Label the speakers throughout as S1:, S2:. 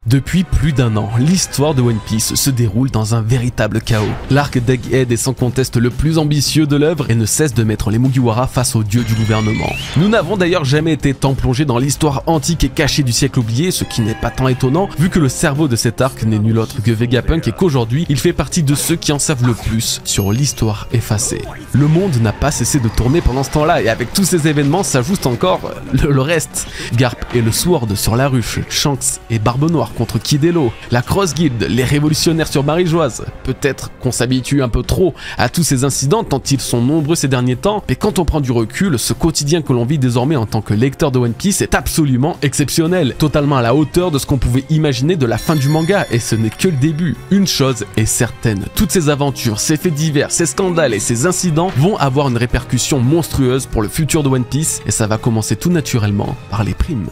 S1: Depuis plus d'un an, l'histoire de One Piece se déroule dans un véritable chaos. L'arc d'Egghead est sans conteste le plus ambitieux de l'œuvre et ne cesse de mettre les Mugiwara face aux dieux du gouvernement. Nous n'avons d'ailleurs jamais été tant plongés dans l'histoire antique et cachée du siècle oublié, ce qui n'est pas tant étonnant vu que le cerveau de cet arc n'est nul autre que Vegapunk et qu'aujourd'hui il fait partie de ceux qui en savent le plus sur l'histoire effacée. Le monde n'a pas cessé de tourner pendant ce temps-là et avec tous ces événements s'ajoute encore le reste. Garp et le Sword sur la ruche, Shanks et Barbe Noire contre Kid Elo, la Cross Guild, les révolutionnaires sur Marie-Joise. Peut-être qu'on s'habitue un peu trop à tous ces incidents tant ils sont nombreux ces derniers temps, mais quand on prend du recul, ce quotidien que l'on vit désormais en tant que lecteur de One Piece est absolument exceptionnel, totalement à la hauteur de ce qu'on pouvait imaginer de la fin du manga, et ce n'est que le début. Une chose est certaine, toutes ces aventures, ces faits divers, ces scandales et ces incidents vont avoir une répercussion monstrueuse pour le futur de One Piece, et ça va commencer tout naturellement par les primes.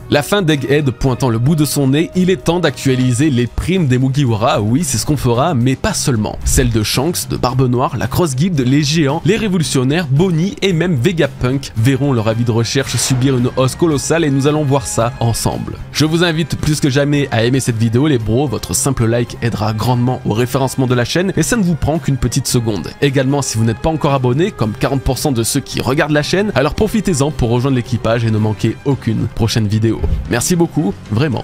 S1: La fin d'Egghead pointant le bout de son nez, il est temps d'actualiser les primes des Mugiwara, oui c'est ce qu'on fera, mais pas seulement. Celles de Shanks, de Barbe Noire, la Cross Guild, les géants, les révolutionnaires, Bonnie et même Vegapunk verront leur avis de recherche subir une hausse colossale et nous allons voir ça ensemble. Je vous invite plus que jamais à aimer cette vidéo les bros, votre simple like aidera grandement au référencement de la chaîne et ça ne vous prend qu'une petite seconde. Également si vous n'êtes pas encore abonné, comme 40% de ceux qui regardent la chaîne, alors profitez-en pour rejoindre l'équipage et ne manquez aucune prochaine vidéo. Merci beaucoup, vraiment.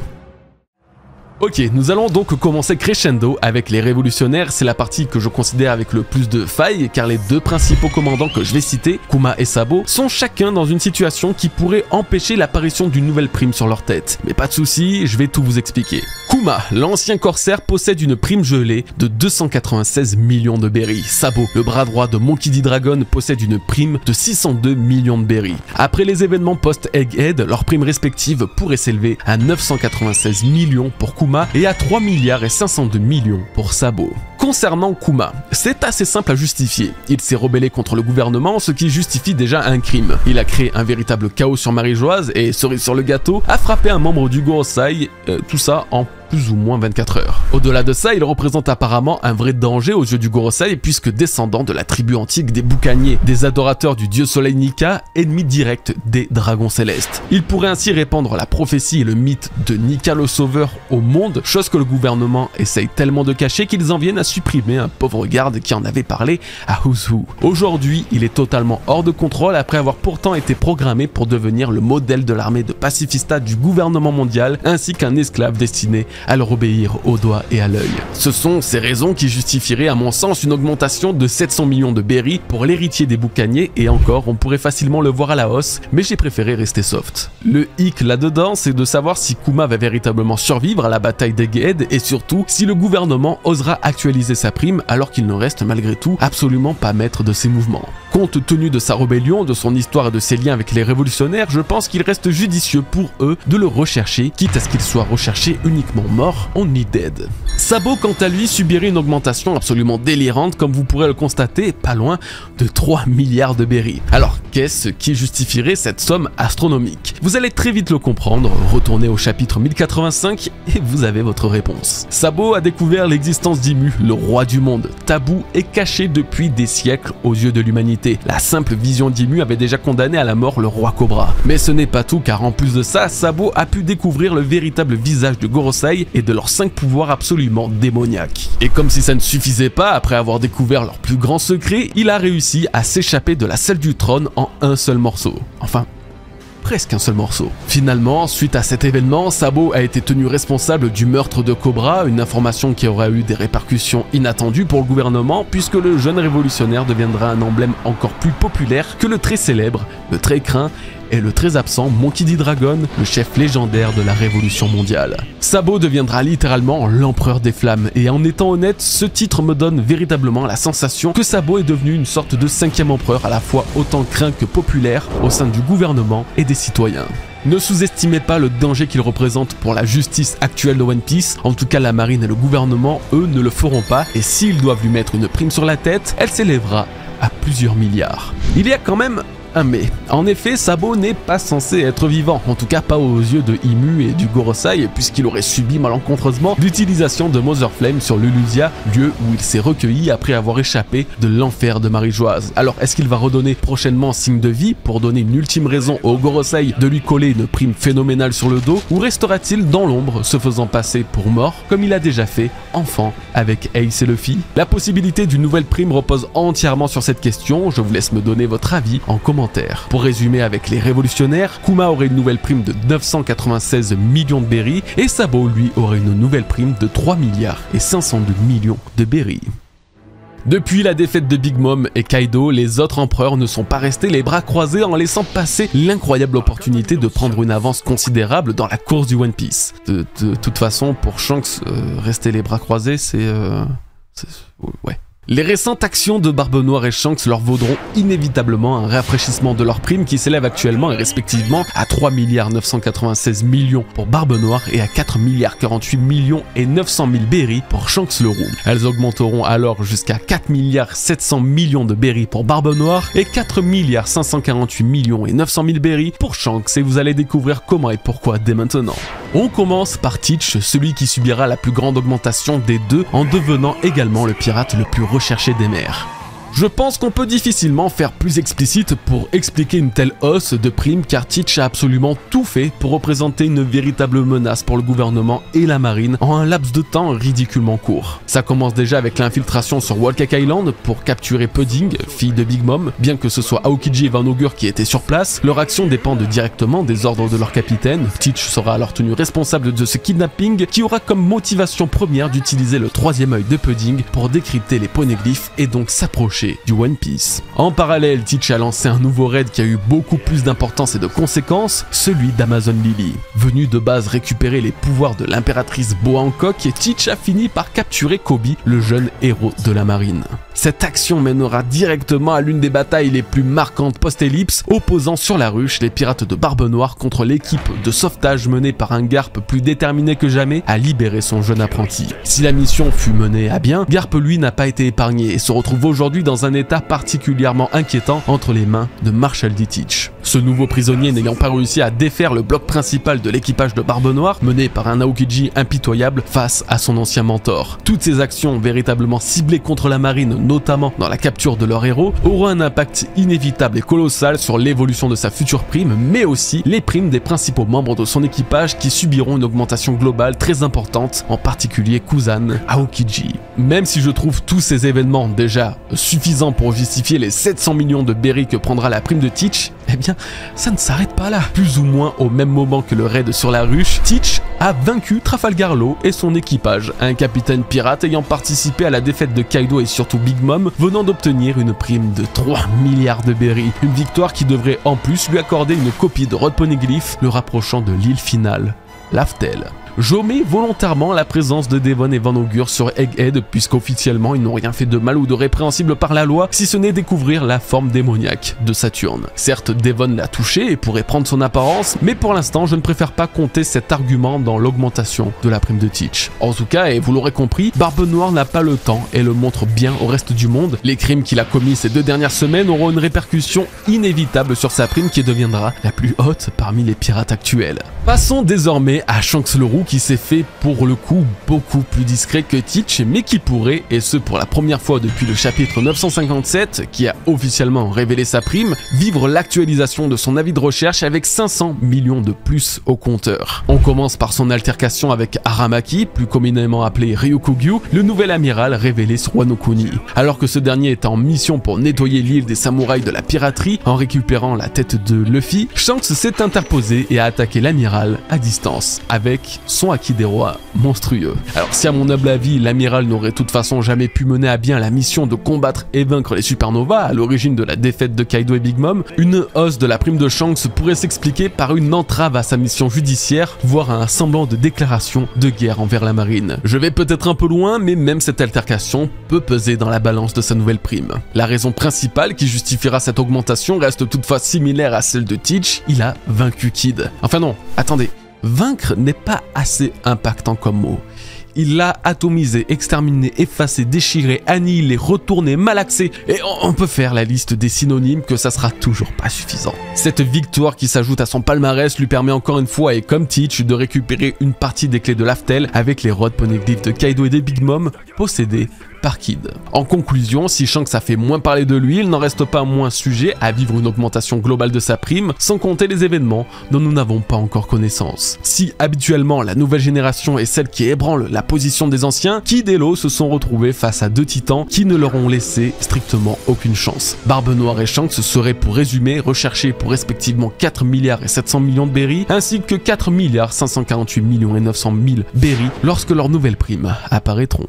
S1: Ok, nous allons donc commencer crescendo avec les révolutionnaires, c'est la partie que je considère avec le plus de failles car les deux principaux commandants que je vais citer, Kuma et Sabo, sont chacun dans une situation qui pourrait empêcher l'apparition d'une nouvelle prime sur leur tête. Mais pas de soucis, je vais tout vous expliquer. Kuma, l'ancien corsaire, possède une prime gelée de 296 millions de berries. Sabo, le bras droit de Monkey D. Dragon, possède une prime de 602 millions de berries. Après les événements post-Egghead, leurs primes respectives pourraient s'élever à 996 millions pour Kuma et à 3 milliards et 502 millions pour Sabo. Concernant Kuma, c'est assez simple à justifier. Il s'est rebellé contre le gouvernement, ce qui justifie déjà un crime. Il a créé un véritable chaos sur Marie-Joise et, cerise sur le gâteau, a frappé un membre du Gorosei, tout ça en plus ou moins 24 heures. Au-delà de ça, il représente apparemment un vrai danger aux yeux du Gorosei puisque descendant de la tribu antique des boucaniers, des adorateurs du dieu soleil Nika, ennemi direct des dragons célestes. Il pourrait ainsi répandre la prophétie et le mythe de Nika le sauveur au monde, chose que le gouvernement essaye tellement de cacher qu'ils en viennent à supprimer un pauvre garde qui en avait parlé à Who's Who. Aujourd'hui, il est totalement hors de contrôle après avoir pourtant été programmé pour devenir le modèle de l'armée de pacifista du gouvernement mondial ainsi qu'un esclave destiné à leur obéir au doigt et à l'œil. Ce sont ces raisons qui justifieraient à mon sens une augmentation de 700 millions de berries pour l'héritier des boucaniers et encore on pourrait facilement le voir à la hausse, mais j'ai préféré rester soft. Le hic là-dedans c'est de savoir si Kuma va véritablement survivre à la bataille d'Egghead et surtout si le gouvernement osera actualiser sa prime alors qu'il ne reste malgré tout absolument pas maître de ses mouvements. Compte tenu de sa rébellion, de son histoire et de ses liens avec les révolutionnaires, je pense qu'il reste judicieux pour eux de le rechercher, quitte à ce qu'il soit recherché uniquement mort, only dead. Sabo quant à lui subirait une augmentation absolument délirante comme vous pourrez le constater, pas loin de 3 milliards de berries. Alors qu'est-ce qui justifierait cette somme astronomique? Vous allez très vite le comprendre, retournez au chapitre 1085 et vous avez votre réponse. Sabo a découvert l'existence d'Imu, le roi du monde, tabou et caché depuis des siècles aux yeux de l'humanité. La simple vision d'Imu avait déjà condamné à la mort le roi Cobra. Mais ce n'est pas tout car en plus de ça, Sabo a pu découvrir le véritable visage de Gorosei et de leurs 5 pouvoirs absolument démoniaques. Et comme si ça ne suffisait pas, après avoir découvert leur plus grand secret, il a réussi à s'échapper de la selle du trône en un seul morceau. Enfin, presque un seul morceau. Finalement, suite à cet événement, Sabo a été tenu responsable du meurtre de Cobra, une information qui aura eu des répercussions inattendues pour le gouvernement puisque le jeune révolutionnaire deviendra un emblème encore plus populaire que le très célèbre, le très craint et le très absent Monkey D. Dragon, le chef légendaire de la révolution mondiale. Sabo deviendra littéralement l'empereur des flammes et en étant honnête, ce titre me donne véritablement la sensation que Sabo est devenu une sorte de 5e empereur à la fois autant craint que populaire au sein du gouvernement et des citoyens. Ne sous-estimez pas le danger qu'il représente pour la justice actuelle de One Piece, en tout cas la marine et le gouvernement, eux, ne le feront pas et s'ils doivent lui mettre une prime sur la tête, elle s'élèvera à plusieurs milliards. Il y a quand même un mais. En effet, Sabo n'est pas censé être vivant, en tout cas pas aux yeux de Imu et du Gorosei, puisqu'il aurait subi malencontreusement l'utilisation de Mother Flame sur l'Elusia, lieu où il s'est recueilli après avoir échappé de l'enfer de Marie-Joise. Alors est-ce qu'il va redonner prochainement signe de vie pour donner une ultime raison au Gorosei de lui coller une prime phénoménale sur le dos, ou restera-t-il dans l'ombre se faisant passer pour mort comme il a déjà fait enfant avec Ace et Luffy? La possibilité d'une nouvelle prime repose entièrement sur cette question, je vous laisse me donner votre avis en commentaire. Pour résumer avec les révolutionnaires, Kuma aurait une nouvelle prime de 996 millions de berries et Sabo lui aurait une nouvelle prime de 3 milliards et 502 millions de berries. Depuis la défaite de Big Mom et Kaido, les autres empereurs ne sont pas restés les bras croisés en laissant passer l'incroyable opportunité de prendre une avance considérable dans la course du One Piece. De toute façon, pour Shanks, rester les bras croisés, ouais. Les récentes actions de Barbe Noire et Shanks leur vaudront inévitablement un rafraîchissement de leur prime qui s'élève actuellement et respectivement à 3 milliards 996 millions pour Barbe Noire et à 4 milliards 48 millions et 900 000 berries pour Shanks le Roux. Elles augmenteront alors jusqu'à 4 milliards 700 millions de berries pour Barbe Noire et 4 milliards 548 millions et 900 000 berries pour Shanks, et vous allez découvrir comment et pourquoi dès maintenant. On commence par Teach, celui qui subira la plus grande augmentation des deux en devenant également le pirate le plus recherché des mers. Je pense qu'on peut difficilement faire plus explicite pour expliquer une telle hausse de prime, car Teach a absolument tout fait pour représenter une véritable menace pour le gouvernement et la marine en un laps de temps ridiculement court. Ça commence déjà avec l'infiltration sur Whole Cake Island pour capturer Pudding, fille de Big Mom. Bien que ce soit Aokiji et Van Augur qui étaient sur place, leur action dépend directement des ordres de leur capitaine. Teach sera alors tenu responsable de ce kidnapping qui aura comme motivation première d'utiliser le troisième œil de Pudding pour décrypter les poneglyphes et donc s'approcher du One Piece. En parallèle, Teach a lancé un nouveau raid qui a eu beaucoup plus d'importance et de conséquences, celui d'Amazon Lily. Venu de base récupérer les pouvoirs de l'impératrice Boa Hancock, Teach a fini par capturer Koby, le jeune héros de la marine. Cette action mènera directement à l'une des batailles les plus marquantes post-ellipse, opposant sur la ruche les pirates de Barbe Noire contre l'équipe de sauvetage menée par un Garp plus déterminé que jamais à libérer son jeune apprenti. Si la mission fut menée à bien, Garp lui n'a pas été épargné et se retrouve aujourd'hui dans un état particulièrement inquiétant entre les mains de Marshall D. Teach. Ce nouveau prisonnier n'ayant pas réussi à défaire le bloc principal de l'équipage de Barbe Noire, mené par un Aokiji impitoyable face à son ancien mentor. Toutes ces actions véritablement ciblées contre la marine, notamment dans la capture de leur héros, auront un impact inévitable et colossal sur l'évolution de sa future prime, mais aussi les primes des principaux membres de son équipage qui subiront une augmentation globale très importante, en particulier Kuzan Aokiji. Même si je trouve tous ces événements déjà suffisants pour justifier les 700 millions de berries que prendra la prime de Teach, eh bien, ça ne s'arrête pas là. Plus ou moins au même moment que le raid sur la ruche, Teach a vaincu Trafalgar Law et son équipage, un capitaine pirate ayant participé à la défaite de Kaido et surtout Big Mom, venant d'obtenir une prime de 3 milliards de berries. Une victoire qui devrait en plus lui accorder une copie de Rod Poneglyph, le rapprochant de l'île finale, Laftel. J'omets volontairement la présence de Devon et Van Augur sur Egghead puisqu'officiellement ils n'ont rien fait de mal ou de répréhensible par la loi si ce n'est découvrir la forme démoniaque de Saturne. Certes, Devon l'a touché et pourrait prendre son apparence, mais pour l'instant je ne préfère pas compter cet argument dans l'augmentation de la prime de Teach. En tout cas, et vous l'aurez compris, Barbe Noire n'a pas le temps et le montre bien au reste du monde. Les crimes qu'il a commis ces 2 dernières semaines auront une répercussion inévitable sur sa prime qui deviendra la plus haute parmi les pirates actuels. Passons désormais à Shanks le Roux qui s'est fait pour le coup beaucoup plus discret que Teach, mais qui pourrait, et ce pour la première fois depuis le chapitre 957 qui a officiellement révélé sa prime, vivre l'actualisation de son avis de recherche avec 500 millions de plus au compteur. On commence par son altercation avec Aramaki, plus communément appelé Ryukugyu, le nouvel amiral révélé sur Wano Kuni. Alors que ce dernier est en mission pour nettoyer l'île des samouraïs de la piraterie en récupérant la tête de Luffy, Shanks s'est interposé et a attaqué l'amiral à distance avec son acquis des rois monstrueux. Alors si à mon humble avis, l'amiral n'aurait de toute façon jamais pu mener à bien la mission de combattre et vaincre les supernovas à l'origine de la défaite de Kaido et Big Mom, une hausse de la prime de Shanks pourrait s'expliquer par une entrave à sa mission judiciaire, voire un semblant de déclaration de guerre envers la marine. Je vais peut-être un peu loin, mais même cette altercation peut peser dans la balance de sa nouvelle prime. La raison principale qui justifiera cette augmentation reste toutefois similaire à celle de Teach, il a vaincu Kid. Enfin non, attendez. Vaincre n'est pas assez impactant comme mot. Il l'a atomisé, exterminé, effacé, déchiré, annihilé, retourné, malaxé, et on peut faire la liste des synonymes que ça sera toujours pas suffisant. Cette victoire qui s'ajoute à son palmarès lui permet encore une fois, et comme Teach, de récupérer une partie des clés de l'Aftel avec les Rod Poneglyphs de Kaido et des Big Mom possédés par Kid. En conclusion, si Shanks a fait moins parler de lui, il n'en reste pas moins sujet à vivre une augmentation globale de sa prime, sans compter les événements dont nous n'avons pas encore connaissance. Si habituellement la nouvelle génération est celle qui ébranle la position des anciens, Kid et Law se sont retrouvés face à deux titans qui ne leur ont laissé strictement aucune chance. Barbe Noire et Shanks seraient, pour résumer, recherchés pour respectivement 4 milliards et 700 millions de berries, ainsi que 4 milliards 548 millions et 900 000 berries lorsque leurs nouvelles primes apparaîtront.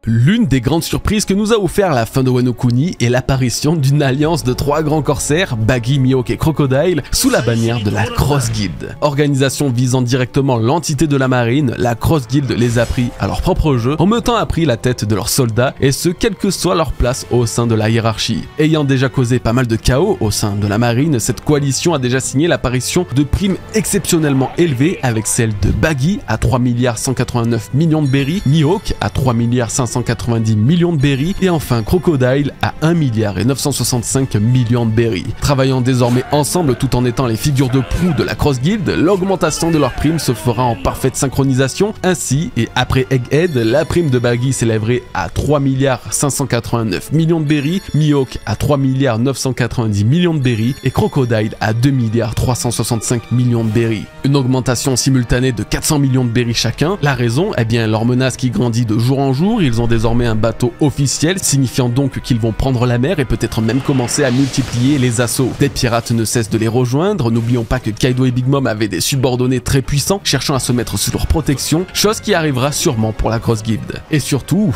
S1: L'une des grandes surprises que nous a offert la fin de Wano Kuni est l'apparition d'une alliance de 3 grands corsaires, Baggy, Mihawk et Crocodile, sous la bannière de la Cross Guild. Organisation visant directement l'entité de la marine, la Cross Guild les a pris à leur propre jeu en mettant à prix la tête de leurs soldats, et ce quelle que soit leur place au sein de la hiérarchie. Ayant déjà causé pas mal de chaos au sein de la marine, cette coalition a déjà signé l'apparition de primes exceptionnellement élevées, avec celle de Baggy à 3 milliards 189 millions de berries, Mihawk à 3 milliards 590 millions de berries et enfin Crocodile à 1 milliard et 965 millions de berries. Travaillant désormais ensemble tout en étant les figures de proue de la Cross Guild, l'augmentation de leur prime se fera en parfaite synchronisation. Ainsi, et après Egghead, la prime de Baggy s'élèverait à 3 milliards 589 millions de berries, Mihawk à 3 milliards 990 millions de berries et Crocodile à 2 milliards 365 millions de berries. Une augmentation simultanée de 400 millions de berries chacun. La raison, eh bien leur menace qui grandit de jour en jour. Ils ont désormais un bateau officiel, signifiant donc qu'ils vont prendre la mer et peut-être même commencer à multiplier les assauts. Des pirates ne cessent de les rejoindre. N'oublions pas que Kaido et Big Mom avaient des subordonnés très puissants, cherchant à se mettre sous leur protection, chose qui arrivera sûrement pour la Cross Guild. Et surtout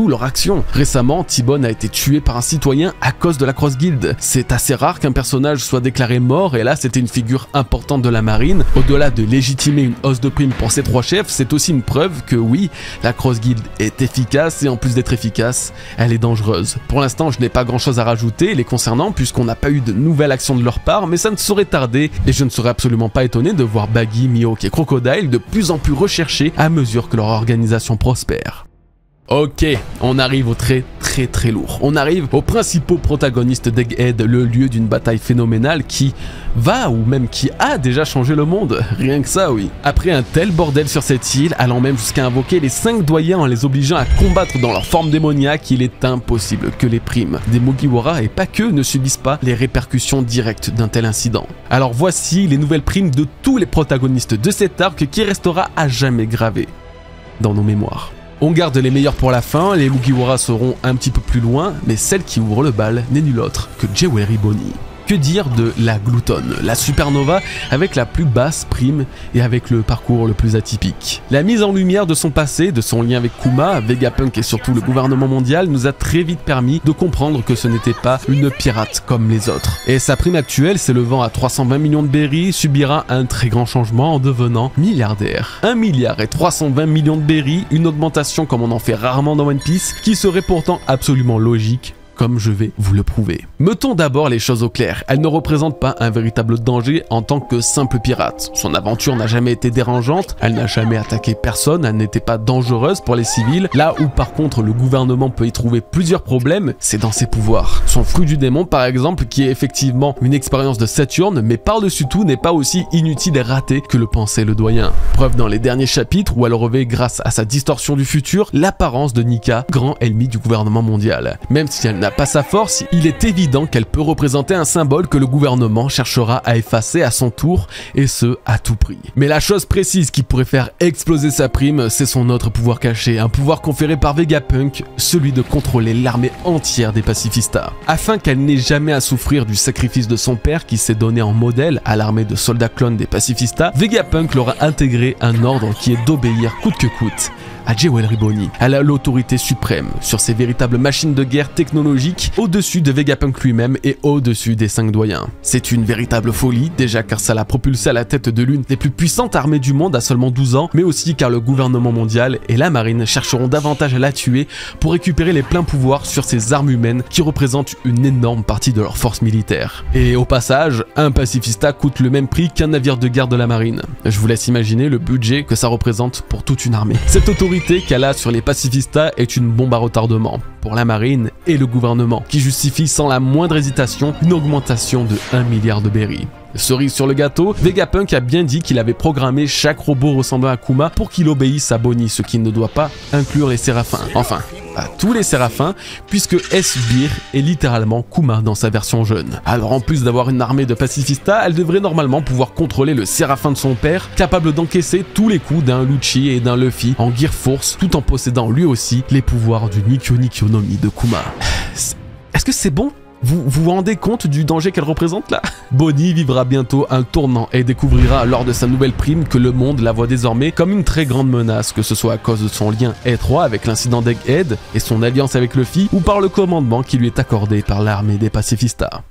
S1: leur action. Récemment, T-Bone a été tué par un citoyen à cause de la Cross Guild. C'est assez rare qu'un personnage soit déclaré mort, et là c'était une figure importante de la marine. Au-delà de légitimer une hausse de prime pour ces 3 chefs, c'est aussi une preuve que oui, la Cross Guild est efficace, et en plus d'être efficace, elle est dangereuse. Pour l'instant, je n'ai pas grand chose à rajouter les concernant puisqu'on n'a pas eu de nouvelles actions de leur part, mais ça ne saurait tarder et je ne serais absolument pas étonné de voir Baggy, Mihawk et Crocodile de plus en plus recherchés à mesure que leur organisation prospère. Ok, on arrive au très lourd. On arrive aux principaux protagonistes d'Egghead, le lieu d'une bataille phénoménale qui va ou même qui a déjà changé le monde. Rien que ça, oui. Après un tel bordel sur cette île, allant même jusqu'à invoquer les 5 doyens en les obligeant à combattre dans leur forme démoniaque, il est impossible que les primes des Mugiwara et pas que ne subissent pas les répercussions directes d'un tel incident. Alors voici les nouvelles primes de tous les protagonistes de cet arc qui restera à jamais gravé dans nos mémoires. On garde les meilleurs pour la fin, les Mugiwara seront un petit peu plus loin, mais celle qui ouvre le bal n'est nulle autre que Jewelry Bonnie. Que dire de la gloutonne, la supernova avec la plus basse prime et avec le parcours le plus atypique. La mise en lumière de son passé, de son lien avec Kuma, Vegapunk et surtout le gouvernement mondial nous a très vite permis de comprendre que ce n'était pas une pirate comme les autres. Et sa prime actuelle, s'élevant à 320 millions de berries, subira un très grand changement en devenant milliardaire. 1 milliard et 320 millions de berries, une augmentation comme on en fait rarement dans One Piece, qui serait pourtant absolument logique, comme je vais vous le prouver. Mettons d'abord les choses au clair, elle ne représente pas un véritable danger en tant que simple pirate. Son aventure n'a jamais été dérangeante, elle n'a jamais attaqué personne, elle n'était pas dangereuse pour les civils. Là où par contre le gouvernement peut y trouver plusieurs problèmes, c'est dans ses pouvoirs. Son fruit du démon par exemple, qui est effectivement une expérience de Saturne, mais par-dessus tout n'est pas aussi inutile et raté que le pensait le doyen. Preuve dans les derniers chapitres où elle revêt grâce à sa distorsion du futur l'apparence de Nika, grand ennemi du gouvernement mondial. Même si elle n'a pas sa force, il est évident qu'elle peut représenter un symbole que le gouvernement cherchera à effacer à son tour, et ce à tout prix. Mais la chose précise qui pourrait faire exploser sa prime, c'est son autre pouvoir caché, un pouvoir conféré par Vegapunk, celui de contrôler l'armée entière des pacifistas. Afin qu'elle n'ait jamais à souffrir du sacrifice de son père qui s'est donné en modèle à l'armée de soldats clones des pacifistas, Vegapunk leur a intégré un ordre qui est d'obéir coûte que coûte à Jewelry Bonnie. Elle a l'autorité suprême sur ces véritables machines de guerre technologiques, au-dessus de Vegapunk lui-même et au-dessus des 5 doyens. C'est une véritable folie, déjà car ça l'a propulsé à la tête de l'une des plus puissantes armées du monde à seulement 12 ans, mais aussi car le gouvernement mondial et la marine chercheront davantage à la tuer pour récupérer les pleins pouvoirs sur ces armes humaines qui représentent une énorme partie de leur force militaire. Et au passage, un pacifista coûte le même prix qu'un navire de guerre de la marine. Je vous laisse imaginer le budget que ça représente pour toute une armée. Cette autorité qu'elle a sur les pacifistas est une bombe à retardement pour la marine et le gouvernement, qui justifie sans la moindre hésitation une augmentation de 1 milliard de berries. Cerise sur le gâteau, Vegapunk a bien dit qu'il avait programmé chaque robot ressemblant à Kuma pour qu'il obéisse à Bonnie, ce qui ne doit pas inclure les séraphins. Enfin, pas tous les séraphins, puisque S-Beer est littéralement Kuma dans sa version jeune. Alors en plus d'avoir une armée de pacifistas, elle devrait normalement pouvoir contrôler le séraphin de son père, capable d'encaisser tous les coups d'un Lucci et d'un Luffy en Gear Force, tout en possédant lui aussi les pouvoirs du Nikkyo Nikkyo no Mi de Kuma. Est-ce que c'est bon ? Vous vous rendez compte du danger qu'elle représente là? Bonnie vivra bientôt un tournant et découvrira lors de sa nouvelle prime que le monde la voit désormais comme une très grande menace, que ce soit à cause de son lien étroit avec l'incident d'Egghead et son alliance avec Luffy, ou par le commandement qui lui est accordé par l'armée des pacifistas.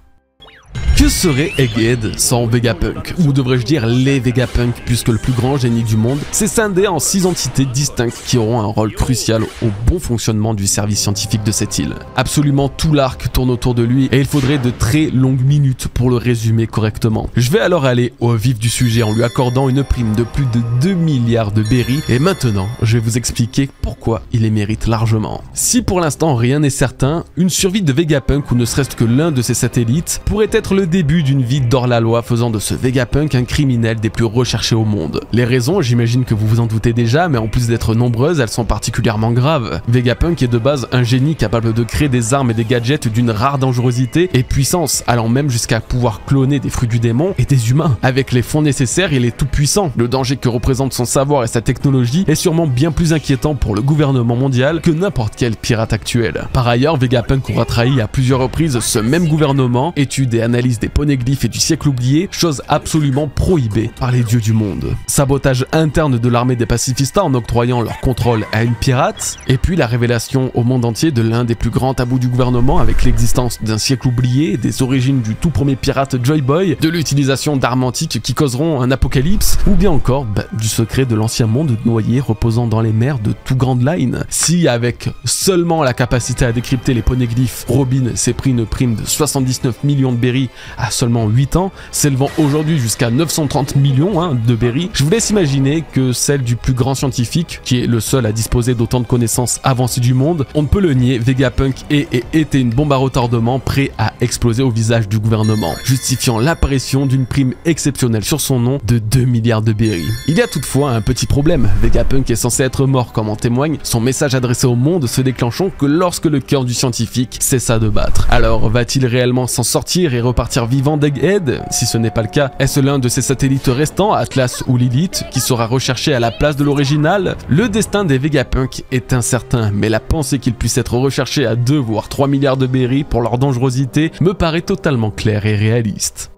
S1: Que serait Egghead sans Vegapunk? Ou devrais-je dire les Vegapunk, puisque le plus grand génie du monde s'est scindé en 6 entités distinctes qui auront un rôle crucial au bon fonctionnement du service scientifique de cette île. Absolument tout l'arc tourne autour de lui et il faudrait de très longues minutes pour le résumer correctement. Je vais alors aller au vif du sujet en lui accordant une prime de plus de 2 milliards de berries et maintenant je vais vous expliquer pourquoi il les mérite largement. Si pour l'instant rien n'est certain, une survie de Vegapunk ou ne serait-ce que l'un de ses satellites pourrait être le début d'une vie d'hors-la-loi faisant de ce Vegapunk un criminel des plus recherchés au monde. Les raisons, j'imagine que vous vous en doutez déjà, mais en plus d'être nombreuses, elles sont particulièrement graves. Vegapunk est de base un génie capable de créer des armes et des gadgets d'une rare dangerosité et puissance, allant même jusqu'à pouvoir cloner des fruits du démon et des humains. Avec les fonds nécessaires, il est tout puissant. Le danger que représente son savoir et sa technologie est sûrement bien plus inquiétant pour le gouvernement mondial que n'importe quel pirate actuel. Par ailleurs, Vegapunk aura trahi à plusieurs reprises ce même gouvernement, étude et analyse des poneglyphes et du siècle oublié, chose absolument prohibée par les dieux du monde. Sabotage interne de l'armée des pacifistas en octroyant leur contrôle à une pirate, et puis la révélation au monde entier de l'un des plus grands tabous du gouvernement avec l'existence d'un siècle oublié, des origines du tout premier pirate Joy Boy, de l'utilisation d'armes antiques qui causeront un apocalypse, ou bien encore du secret de l'ancien monde noyé reposant dans les mers de tout Grand Line. Si avec seulement la capacité à décrypter les poneglyphes, Robin s'est pris une prime de 79 millions de berries à seulement 8 ans, s'élevant aujourd'hui jusqu'à 930 millions de berries, je vous laisse imaginer que celle du plus grand scientifique, qui est le seul à disposer d'autant de connaissances avancées du monde, on ne peut le nier, Vegapunk était une bombe à retardement prêt à exploser au visage du gouvernement, justifiant l'apparition d'une prime exceptionnelle sur son nom de 2 milliards de berries. Il y a toutefois un petit problème, Vegapunk est censé être mort comme en témoigne son message adressé au monde se déclenchant que lorsque le cœur du scientifique cessa de battre. Alors va-t-il réellement s'en sortir et repartir vivant d'Egghead? Si ce n'est pas le cas, est-ce l'un de ses satellites restants, Atlas ou Lilith, qui sera recherché à la place de l'original? Le destin des Vegapunk est incertain, mais la pensée qu'ils puissent être recherchés à 2 voire 3 milliards de berries pour leur dangerosité me paraît totalement claire et réaliste.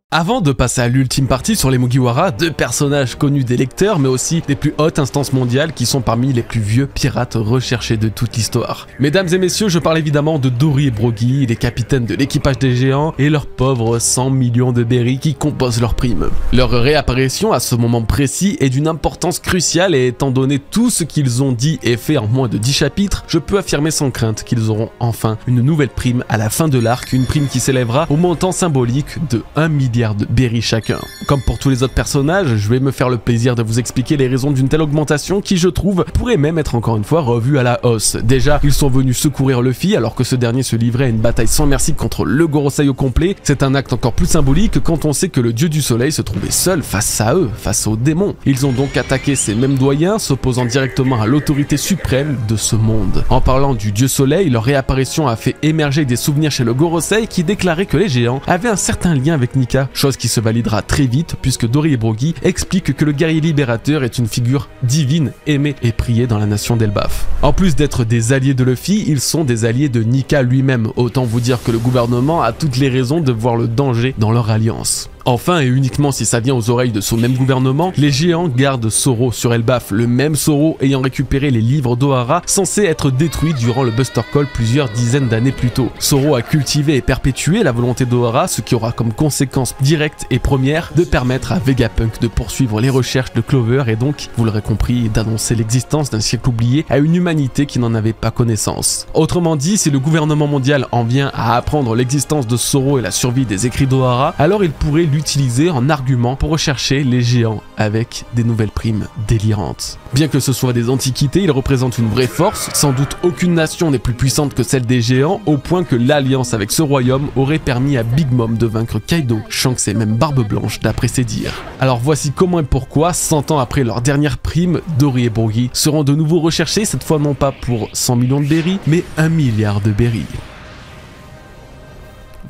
S1: Avant de passer à l'ultime partie sur les Mugiwara, 2 personnages connus des lecteurs mais aussi des plus hautes instances mondiales qui sont parmi les plus vieux pirates recherchés de toute l'histoire. Mesdames et messieurs, je parle évidemment de Dory et Brogy, les capitaines de l'équipage des géants et leurs pauvres 100 millions de berries qui composent leur prime. Leur réapparition à ce moment précis est d'une importance cruciale et étant donné tout ce qu'ils ont dit et fait en moins de 10 chapitres, je peux affirmer sans crainte qu'ils auront enfin une nouvelle prime à la fin de l'arc, une prime qui s'élèvera au montant symbolique de 1 milliard de berries chacun. Comme pour tous les autres personnages, je vais me faire le plaisir de vous expliquer les raisons d'une telle augmentation qui, je trouve, pourrait même être encore une fois revue à la hausse. Déjà, ils sont venus secourir Luffy alors que ce dernier se livrait à une bataille sans merci contre le Gorosei au complet. C'est un acte encore plus symbolique quand on sait que le dieu du soleil se trouvait seul face à eux, face aux démons. Ils ont donc attaqué ces mêmes doyens, s'opposant directement à l'autorité suprême de ce monde. En parlant du dieu soleil, leur réapparition a fait émerger des souvenirs chez le Gorosei qui déclarait que les géants avaient un certain lien avec Nika, chose qui se validera très vite puisque Dory et Brogy expliquent que le guerrier libérateur est une figure divine, aimée et priée dans la nation d'Elbaf. En plus d'être des alliés de Luffy, ils sont des alliés de Nika lui-même, autant vous dire que le gouvernement a toutes les raisons de voir le danger dans leur alliance. Enfin, et uniquement si ça vient aux oreilles de son même gouvernement, les géants gardent Zoro sur Elbaf, le même Zoro ayant récupéré les livres d'Ohara censés être détruits durant le Buster Call plusieurs dizaines d'années plus tôt. Zoro a cultivé et perpétué la volonté d'Ohara, ce qui aura comme conséquence directe et première de permettre à Vegapunk de poursuivre les recherches de Clover et donc, vous l'aurez compris, d'annoncer l'existence d'un siècle oublié à une humanité qui n'en avait pas connaissance. Autrement dit, si le gouvernement mondial en vient à apprendre l'existence de Zoro et la survie des écrits d'Ohara, alors il pourrait l'utiliser en argument pour rechercher les géants avec des nouvelles primes délirantes. Bien que ce soit des antiquités, ils représentent une vraie force, sans doute aucune nation n'est plus puissante que celle des géants, au point que l'alliance avec ce royaume aurait permis à Big Mom de vaincre Kaido, Shanks et même Barbe Blanche d'après ses dires. Alors voici comment et pourquoi, 100 ans après leur dernière prime, Dory et Brogy seront de nouveau recherchés, cette fois non pas pour 100 millions de berries, mais 1 milliard de berries.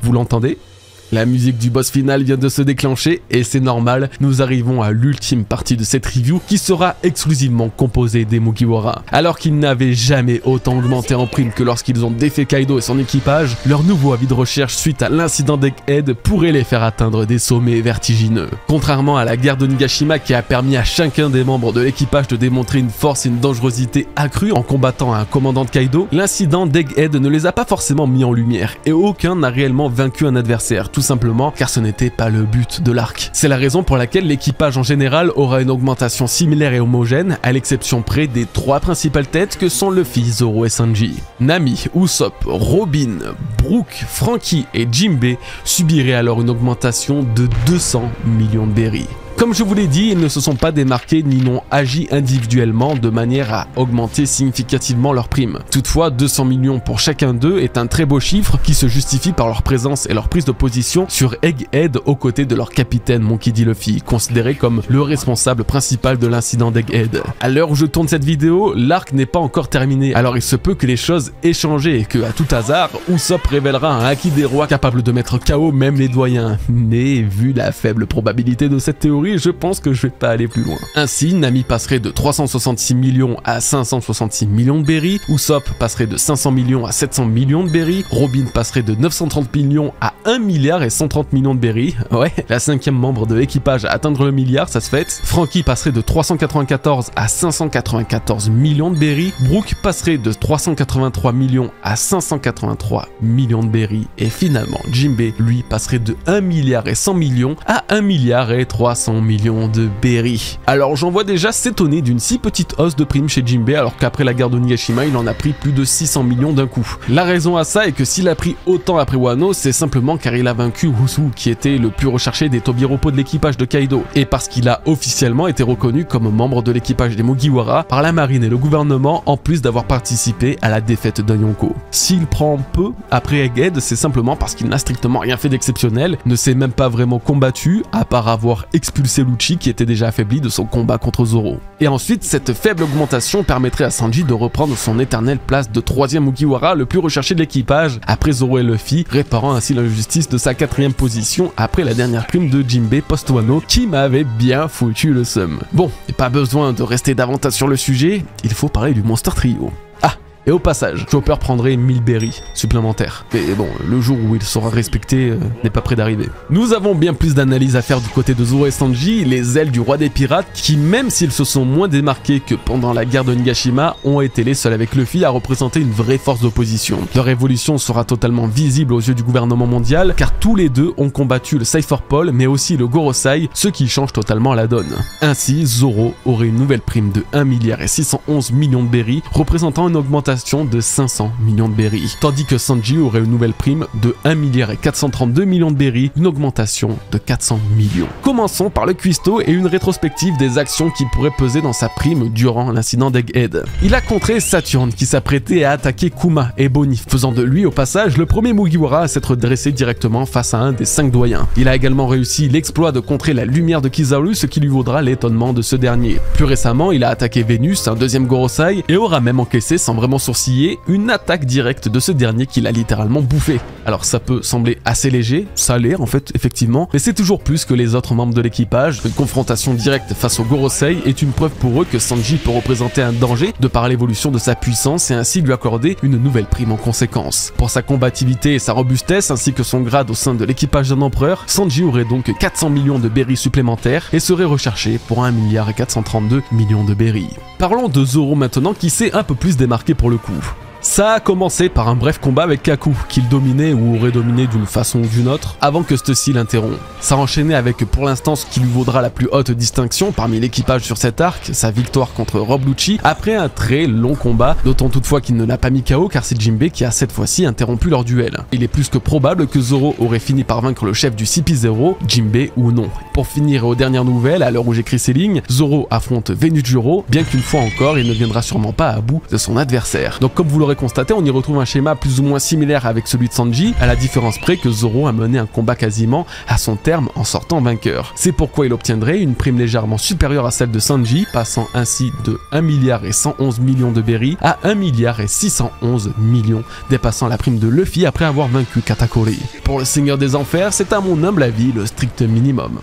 S1: Vous l'entendez ? La musique du boss final vient de se déclencher et c'est normal, nous arrivons à l'ultime partie de cette review qui sera exclusivement composée des Mugiwara. Alors qu'ils n'avaient jamais autant augmenté en prime que lorsqu'ils ont défait Kaido et son équipage, leur nouveau avis de recherche suite à l'incident d'Egghead pourrait les faire atteindre des sommets vertigineux. Contrairement à la guerre de Nigashima qui a permis à chacun des membres de l'équipage de démontrer une force et une dangerosité accrues en combattant un commandant de Kaido, l'incident d'Egghead ne les a pas forcément mis en lumière et aucun n'a réellement vaincu un adversaire. Tout simplement car ce n'était pas le but de l'arc. C'est la raison pour laquelle l'équipage en général aura une augmentation similaire et homogène, à l'exception près des 3 principales têtes que sont Luffy, Zoro et Sanji. Nami, Usopp, Robin, Brook, Franky et Jinbe subiraient alors une augmentation de 200 millions de berries. Comme je vous l'ai dit, ils ne se sont pas démarqués ni n'ont agi individuellement de manière à augmenter significativement leur prime. Toutefois, 200 millions pour chacun d'eux est un très beau chiffre qui se justifie par leur présence et leur prise de position sur Egghead aux côtés de leur capitaine Monkey D. Luffy, considéré comme le responsable principal de l'incident d'Egghead. À l'heure où je tourne cette vidéo, l'arc n'est pas encore terminé, alors il se peut que les choses aient changé et que, à tout hasard, Usopp révélera un Haki des rois capable de mettre KO même les doyens. Mais vu la faible probabilité de cette théorie, je pense que je vais pas aller plus loin. Ainsi, Nami passerait de 366 millions à 566 millions de berries, Usopp passerait de 500 millions à 700 millions de berries, Robin passerait de 930 millions à 1 milliard et 130 millions de berries. Ouais, la 5e membre de l'équipage à atteindre le milliard, ça se fait. Franky passerait de 394 à 594 millions de berries, Brook passerait de 383 millions à 583 millions de berries, et finalement, Jinbe, lui, passerait de 1 milliard et 100 millions à 1 milliard et 300 millions de berries. Alors j'en vois déjà s'étonner d'une si petite hausse de prime chez Jinbe alors qu'après la guerre de Nigashima il en a pris plus de 600 millions d'un coup. La raison à ça est que s'il a pris autant après Wano, c'est simplement car il a vaincu Usu qui était le plus recherché des Tobiropo de l'équipage de Kaido et parce qu'il a officiellement été reconnu comme membre de l'équipage des Mugiwara par la marine et le gouvernement en plus d'avoir participé à la défaite d'un Yonko. S'il prend peu après Egghead, c'est simplement parce qu'il n'a strictement rien fait d'exceptionnel, ne s'est même pas vraiment combattu à part avoir expulsé Lucci qui était déjà affaibli de son combat contre Zoro. Et ensuite, cette faible augmentation permettrait à Sanji de reprendre son éternelle place de 3e Mugiwara le plus recherché de l'équipage après Zoro et Luffy, réparant ainsi l'injustice de sa 4e position après la dernière prime de Jinbe post-Wano qui m'avait bien foutu le seum. Bon, et pas besoin de rester davantage sur le sujet, il faut parler du Monster Trio. Et au passage, Chopper prendrait 1000 berries supplémentaires. Mais bon, le jour où il sera respecté n'est pas près d'arriver. Nous avons bien plus d'analyses à faire du côté de Zoro et Sanji, les ailes du roi des pirates, qui même s'ils se sont moins démarqués que pendant la guerre de Nigashima, ont été les seuls avec Luffy à représenter une vraie force d'opposition. Leur évolution sera totalement visible aux yeux du gouvernement mondial, car tous les deux ont combattu le Cypher Pole, mais aussi le Gorosei, ce qui change totalement la donne. Ainsi, Zoro aurait une nouvelle prime de 1 milliard et 611 millions de berries, représentant une augmentation de 500 millions de berries, tandis que Sanji aurait une nouvelle prime de 1 milliard et 432 millions de berries, une augmentation de 400 millions. Commençons par le cuistot et une rétrospective des actions qui pourraient peser dans sa prime durant l'incident d'Egghead. Il a contré Saturn qui s'apprêtait à attaquer Kuma et Bonnie, faisant de lui au passage le premier Mugiwara à s'être dressé directement face à un des 5 doyens. Il a également réussi l'exploit de contrer la lumière de Kizaru, ce qui lui vaudra l'étonnement de ce dernier. Plus récemment, il a attaqué Vénus, un 2e Gorosei, et aura même encaissé sans vraiment légèrement sourcillé, une attaque directe de ce dernier qui l'a littéralement bouffé. Alors ça peut sembler assez léger, ça l'est en fait effectivement, mais c'est toujours plus que les autres membres de l'équipage. Une confrontation directe face au Gorosei est une preuve pour eux que Sanji peut représenter un danger de par l'évolution de sa puissance et ainsi lui accorder une nouvelle prime en conséquence. Pour sa combativité et sa robustesse ainsi que son grade au sein de l'équipage d'un empereur, Sanji aurait donc 400 millions de berries supplémentaires et serait recherché pour 1 milliard et 432 millions de berries. Parlons de Zoro maintenant qui s'est un peu plus démarqué pour le coup. Ça a commencé par un bref combat avec Kaku, qu'il dominait ou aurait dominé d'une façon ou d'une autre, avant que ceci l'interrompt. Ça a enchaîné avec pour l'instant ce qui lui vaudra la plus haute distinction parmi l'équipage sur cet arc, sa victoire contre Rob Lucci, après un très long combat, d'autant toutefois qu'il ne l'a pas mis KO car c'est Jinbei qui a cette fois-ci interrompu leur duel. Il est plus que probable que Zoro aurait fini par vaincre le chef du CP0, Jinbei ou non. Pour finir aux dernières nouvelles, à l'heure où j'écris ces lignes, Zoro affronte Venujiro, bien qu'une fois encore il ne viendra sûrement pas à bout de son adversaire. Donc comme vous l'aurez constaté, on y retrouve un schéma plus ou moins similaire avec celui de Sanji, à la différence près que Zoro a mené un combat quasiment à son terme en sortant vainqueur. C'est pourquoi il obtiendrait une prime légèrement supérieure à celle de Sanji, passant ainsi de 1 milliard et 111 millions de berries à 1 milliard et 611 millions, dépassant la prime de Luffy après avoir vaincu Katakuri. Pour le Seigneur des Enfers, c'est à mon humble avis le strict minimum.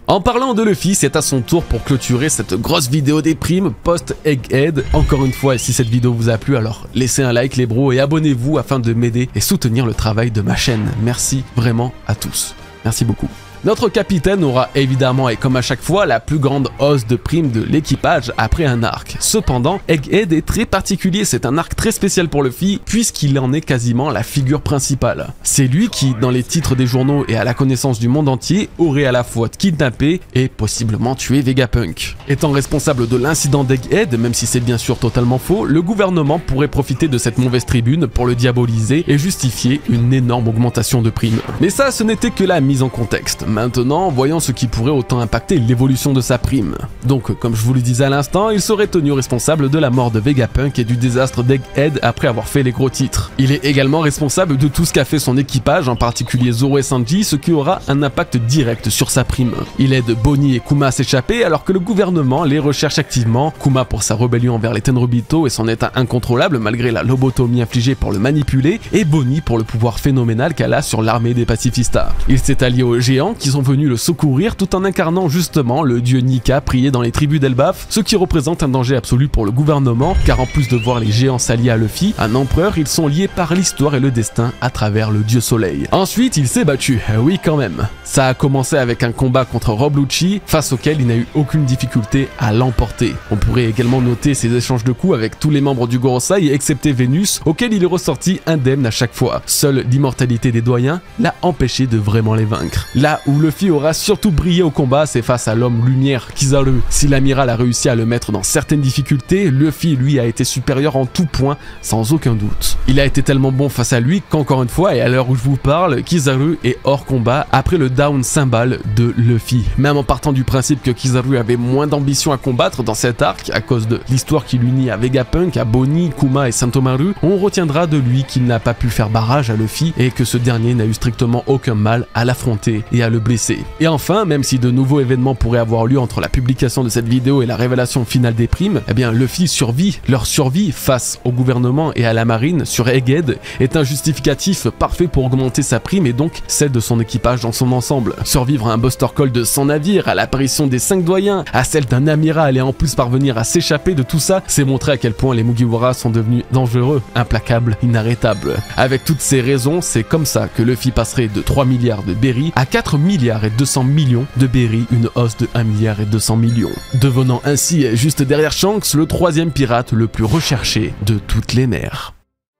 S1: En parlant de Luffy, c'est à son tour pour clôturer cette grosse vidéo des primes post-Egghead. Encore une fois, et si cette vidéo vous a plu, alors laissez un like les bros et abonnez-vous afin de m'aider et soutenir le travail de ma chaîne. Merci vraiment à tous. Merci beaucoup. Notre capitaine aura évidemment et comme à chaque fois la plus grande hausse de prime de l'équipage après un arc. Cependant, Egghead est très particulier, c'est un arc très spécial pour Luffy puisqu'il en est quasiment la figure principale. C'est lui qui, dans les titres des journaux et à la connaissance du monde entier, aurait à la fois kidnappé et possiblement tué Vegapunk. Étant responsable de l'incident d'Egghead, même si c'est bien sûr totalement faux, le gouvernement pourrait profiter de cette mauvaise tribune pour le diaboliser et justifier une énorme augmentation de prime. Mais ça, ce n'était que la mise en contexte. Maintenant, voyons ce qui pourrait autant impacter l'évolution de sa prime. Donc, comme je vous le disais à l'instant, il serait tenu responsable de la mort de Vegapunk et du désastre d'Egghead après avoir fait les gros titres. Il est également responsable de tout ce qu'a fait son équipage, en particulier Zoro et Sanji, ce qui aura un impact direct sur sa prime. Il aide Bonnie et Kuma à s'échapper alors que le gouvernement les recherche activement, Kuma pour sa rébellion envers les Tenryubito et son état incontrôlable malgré la lobotomie infligée pour le manipuler, et Bonnie pour le pouvoir phénoménal qu'elle a sur l'armée des pacifistas. Il s'est allié aux géants qui sont venus le secourir tout en incarnant justement le dieu Nika prié dans les tribus d'Elbaf, ce qui représente un danger absolu pour le gouvernement car en plus de voir les géants s'allier à Luffy, un empereur, ils sont liés par l'histoire et le destin à travers le dieu soleil. Ensuite, il s'est battu, oui quand même. Ça a commencé avec un combat contre Rob Lucci, face auquel il n'a eu aucune difficulté à l'emporter. On pourrait également noter ses échanges de coups avec tous les membres du Gorosei excepté Vénus, auquel il est ressorti indemne à chaque fois. Seule l'immortalité des doyens l'a empêché de vraiment les vaincre. Là où Luffy aura surtout brillé au combat, c'est face à l'homme lumière Kizaru. Si l'amiral a réussi à le mettre dans certaines difficultés, Luffy lui a été supérieur en tout point, sans aucun doute. Il a été tellement bon face à lui qu'encore une fois, et à l'heure où je vous parle, Kizaru est hors combat après le down cymbale de Luffy. Même en partant du principe que Kizaru avait moins d'ambition à combattre dans cet arc, à cause de l'histoire qui l'unit à Vegapunk, à Bonnie, Kuma et Santomaru, on retiendra de lui qu'il n'a pas pu faire barrage à Luffy et que ce dernier n'a eu strictement aucun mal à l'affronter et à le blesser. Et enfin, même si de nouveaux événements pourraient avoir lieu entre la publication de cette vidéo et la révélation finale des primes, eh bien Luffy survit. Leur survie face au gouvernement et à la marine sur Egghead est un justificatif parfait pour augmenter sa prime et donc celle de son équipage dans son ensemble. Survivre à un Buster Call de 100 navires, à l'apparition des 5 doyens, à celle d'un amiral et en plus parvenir à s'échapper de tout ça, c'est montrer à quel point les Mugiwara sont devenus dangereux, implacables, inarrêtables. Avec toutes ces raisons, c'est comme ça que Luffy passerait de 3 milliards de berries à 4 milliards et 200 millions de berries, une hausse de 1 milliard et 200 millions. Devenant ainsi, juste derrière Shanks, le troisième pirate le plus recherché de toutes les mers.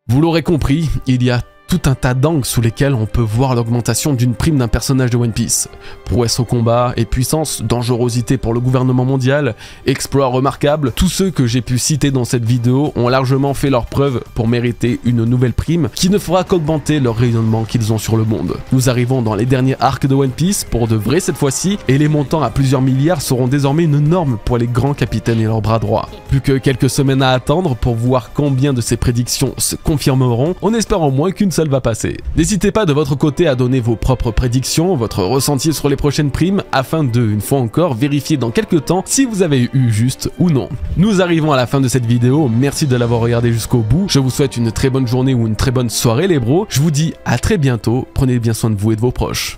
S1: Vous l'aurez compris, il y a tout un tas d'angles sous lesquels on peut voir l'augmentation d'une prime d'un personnage de One Piece. Prouesse au combat et puissance, dangerosité pour le gouvernement mondial, exploit remarquable, tous ceux que j'ai pu citer dans cette vidéo ont largement fait leurs preuves pour mériter une nouvelle prime qui ne fera qu'augmenter leur rayonnement qu'ils ont sur le monde. Nous arrivons dans les derniers arcs de One Piece, pour de vrai cette fois-ci, et les montants à plusieurs milliards seront désormais une norme pour les grands capitaines et leurs bras droits. Plus que quelques semaines à attendre pour voir combien de ces prédictions se confirmeront, on espère au moins qu'une seul va passer. N'hésitez pas de votre côté à donner vos propres prédictions, votre ressenti sur les prochaines primes, afin de, une fois encore, vérifier dans quelques temps si vous avez eu juste ou non. Nous arrivons à la fin de cette vidéo, merci de l'avoir regardé jusqu'au bout, je vous souhaite une très bonne journée ou une très bonne soirée les bros, je vous dis à très bientôt, prenez bien soin de vous et de vos proches.